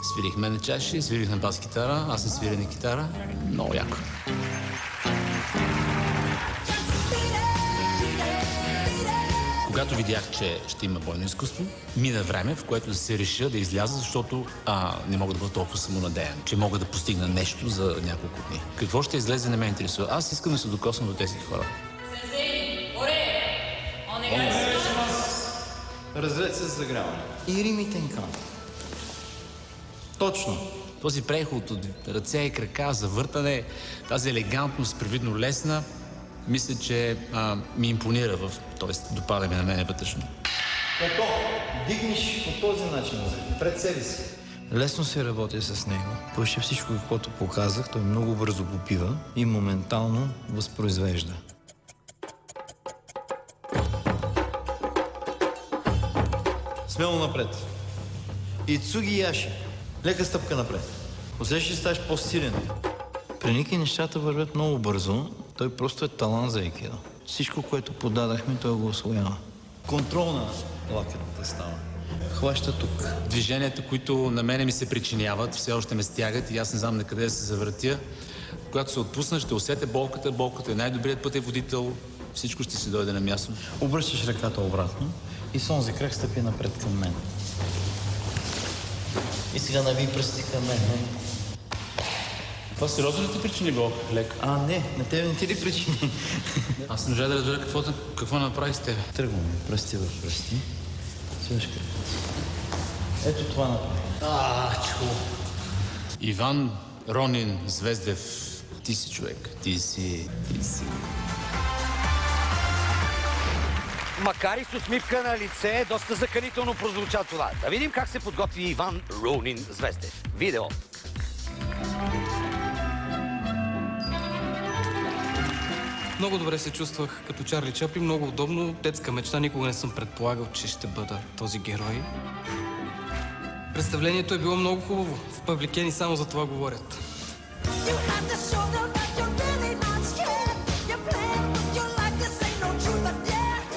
Свирихме на чаши, свирих на бас-китара, аз не свиря на китара. Много яко. Когато видях, че ще има бойно изкуство, мина време, в което да се реша да изляза, защото не мога да бъда толкова самонадеян, че мога да постигна нещо за няколко дни. Какво ще излезе, не ме интересува. Аз искам да се докосна до тези хора. Разред се загряване. И Рими Тенкан. Точно. Този преход от ръце и крака, завъртане, тази елегантност, привидно лесна, мисля, че ми импонира т.е. допада ми на мене вътрешно. Като дигнеш по този начин пред себе си. Лесно се работи с него. Почти всичко, каквото показах, той много бързо попива и моментално възпроизвежда. Смело напред. Ицуги Яши. Лека стъпка напред. Усещаш ли ставаш по-силен? При Ники нещата вървят много бързо. Той просто е талант за айкидо. Всичко, което подадахме, той го усвоява. Контрол на лакетната става. Хваща тук. Движенията, които на мене ми се причиняват, все още ме стягат и аз не знам на къде да се завъртя. Когато се отпусна, ще усетя болката. Болката е най-добрият пътеводител. Всичко ще си дойде на място. Обръщаш ръката обратно и с онзи крак стъпи напред към мен. И сега нави пръсти към мен. Това сериозно ли ти причини болка, лек? Не, на тебе не ти ли причини? Аз не можа да разбера какво направи с тебе. Тръгваме, пръсти в пръсти. Свиваш краката. Ето това направи. Чу. Иван Ронин Звездев, ти си човек. Ти си. Макар и с усмивка на лице, доста заканително прозвуча това. Да видим как се подготви Иван Ронин Звездев. Видео. Много добре се чувствах като Чарли Чаплин, много удобно. Детска мечта, никога не съм предполагал, че ще бъда този герой. Представлението е било много хубаво. В Павликени само за това говорят.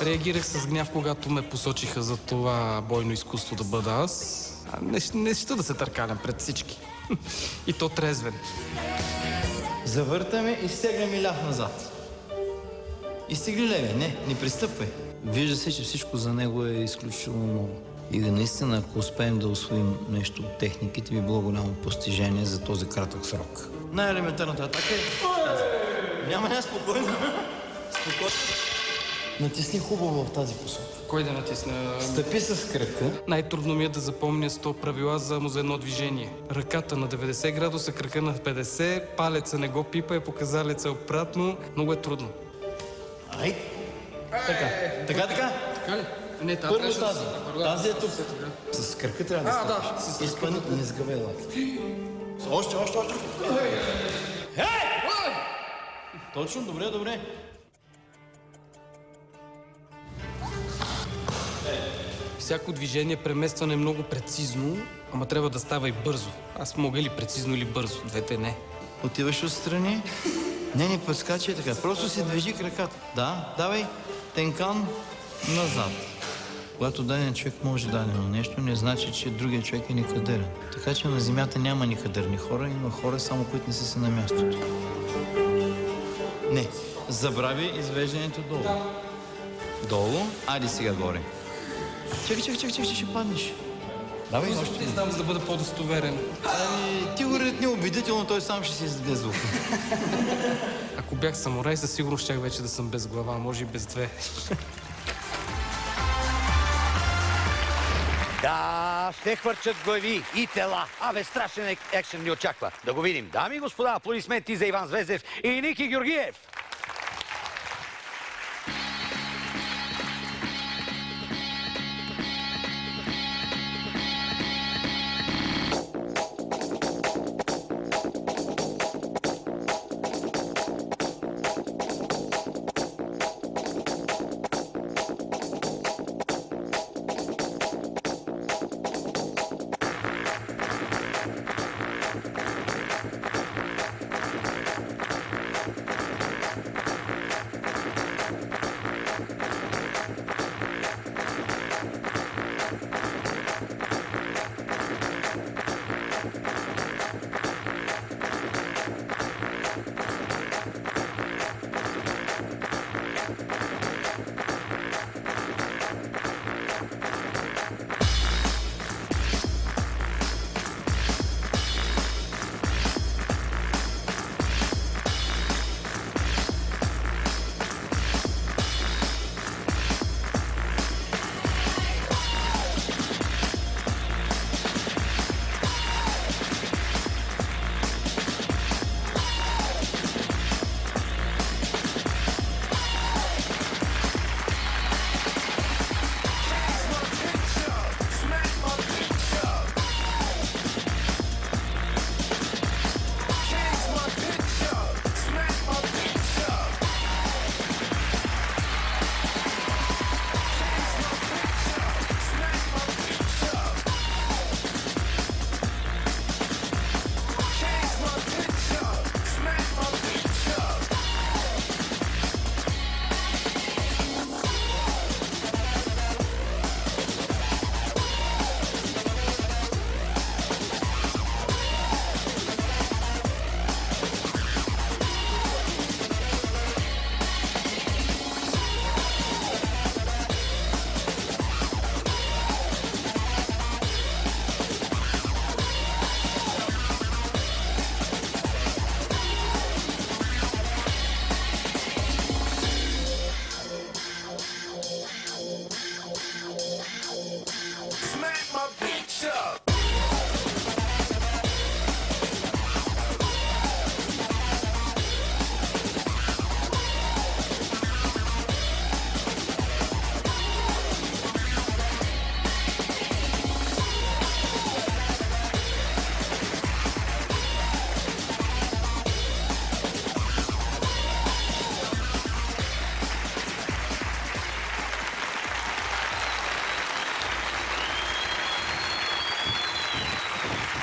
Реагирах с гняв, когато ме посочиха за това бойно изкуство да бъда аз. Не ще да се търкалям пред всички. И то трезвен. Завъртаме и стегнем лях назад. Изтегли левия. Не пристъпвай. Вижда се, че всичко за него е изключително много. И наистина, ако успеем да усвоим нещо от техниките, би било голямо постижение за този кратък срок. Най-елементарната атака е... Няма спокойно. Спокойно. Натисни хубаво в тази посока. Кой да натисна? Стъпи с кръка. Най-трудно ми е да запомня 100 правила за едно движение. Ръката на 90 градуса, крака на 50, палеца не го пипа, показалеца обратно. Много е трудно. Ай! Така. Така ли? Не, първо тази. Тази е тук. С кръка трябва да стъпиш. Изпъни, не сгъвай лаки. Още. Точно, добре. Всяко движение, преместване е много прецизно, ама трябва да става и бързо. Аз мога или прецизно, или бързо. Двете не. Отиваш отстрани. Не подскачай така. Просто си движи краката. Да, давай. Тенкан назад. Когато даден човек може дадено нещо, не значи, че другия човек е никадърен. Така че на земята няма никадърни хора, има хора само, които не са си на мястото. Не. Забрави извеждането долу. Долу. Айде сега горе. Чакай, ще паднеш. Давай, още. Не знам, за да бъда по-достоверен. Ти го ретни убедително, той сам ще си издаде звук. Ако бях самурай, със сигурност щях вече да съм без глава, може и без две. Да, ще хвърчат глави и тела. Страшен екшен ни очаква. Да го видим. Дами и господа, аплодисменти за Иван Звездев и Ники Георгиев.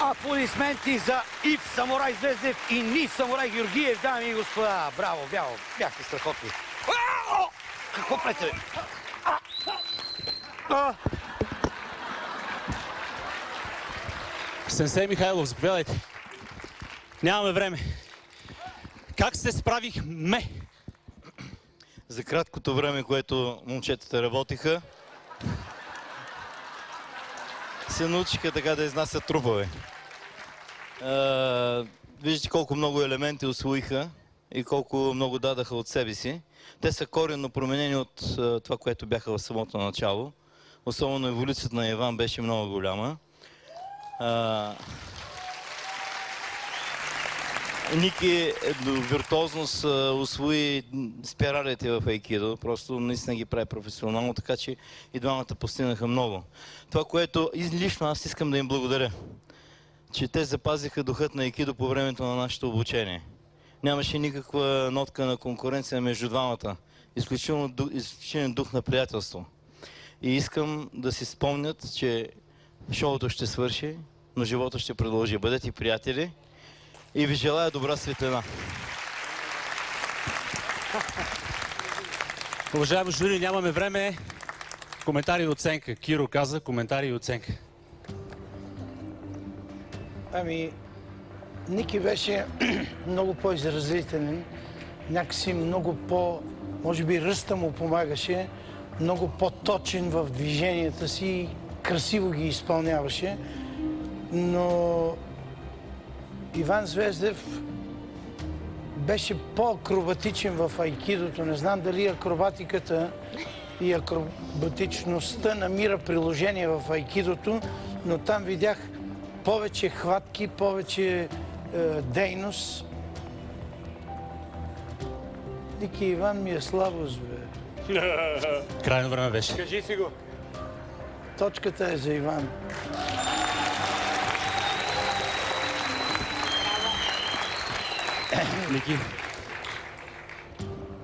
Аплодисменти за Ив Самурай Звездев и Ни Самурай Георгиев, дами и господа. Браво, бяхте страхотни. Какво плете, бе? Сенсей Михайлов, заповядайте. Нямаме време. Как се справихме? За краткото време, което момчетата работиха, се научиха така да изнасят трупове. Виждате колко много елементи усвоиха и колко много дадаха от себе си. Те са коренно променени от това, което бяха в самото начало. Особено еволюцията на Иван беше много голяма. Ники до виртуозност усвои спиралите в айкидо. Просто наистина ги прави професионално, така че и двамата постигнаха много. Това, което лично аз искам да им благодаря, че те запазиха духът на айкидо по времето на нашето обучение. Нямаше никаква нотка на конкуренция между двамата. Изключителен дух на приятелство. И искам да си спомнят, че шоуто ще свърши, но живота ще продължи. Бъдете приятели и ви желая добра светлина. Уважаемо жури, нямаме време. Коментари и оценка. Киро каза коментари и оценка. Ами, Ники беше много по-изразителен, някакси много може би ръста му помагаше, много по-точен в движенията си и красиво ги изпълняваше. Но Иван Звездев беше по-акробатичен в айкидото. Не знам дали акробатиката и акробатичността намира приложение в айкидото, но там видях повече хватки, повече дейност. Ники Иван ми е слабост, бе. Крайно време беше. Кажи си го. Точката е за Иван. Ники.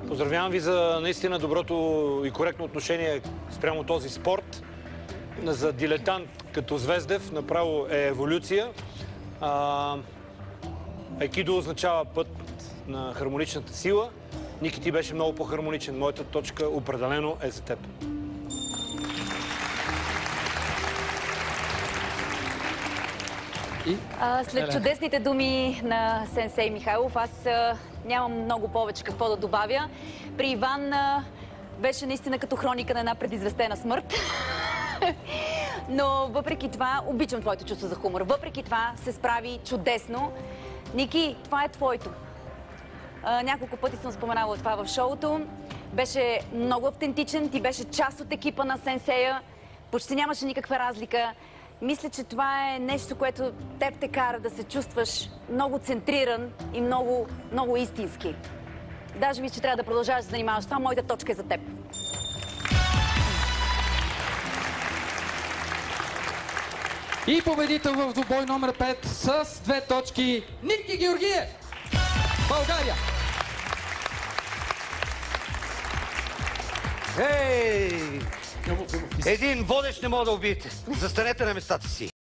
Поздравявам ви за наистина доброто и коректно отношение спрямо този спорт. За дилетант като Звездев направо е еволюция. Айкидо означава път на хармоничната сила. Ники, ти беше много по-хармоничен. Моята точка определено е за теб. След чудесните думи на сенсей Михайлов, аз нямам много повече какво да добавя. При Иван беше наистина като хроника на една предизвестена смърт. Но въпреки това, обичам твоето чувство за хумор. Въпреки това се справи чудесно. Ники, това е твоето. Няколко пъти съм споменала това в шоуто. Беше много автентичен, ти беше част от екипа на сенсея. Почти нямаше никаква разлика. Мисля, че това е нещо, което теб те кара да се чувстваш много центриран и много истински. Даже мисля, че трябва да продължаваш да се занимаваш с това. Моята точка е за теб. И победител в двубой номер 5 с 2 точки Ники Георгиев. България! Ей! Един водещ не мога да убиете. Застанете на местата си.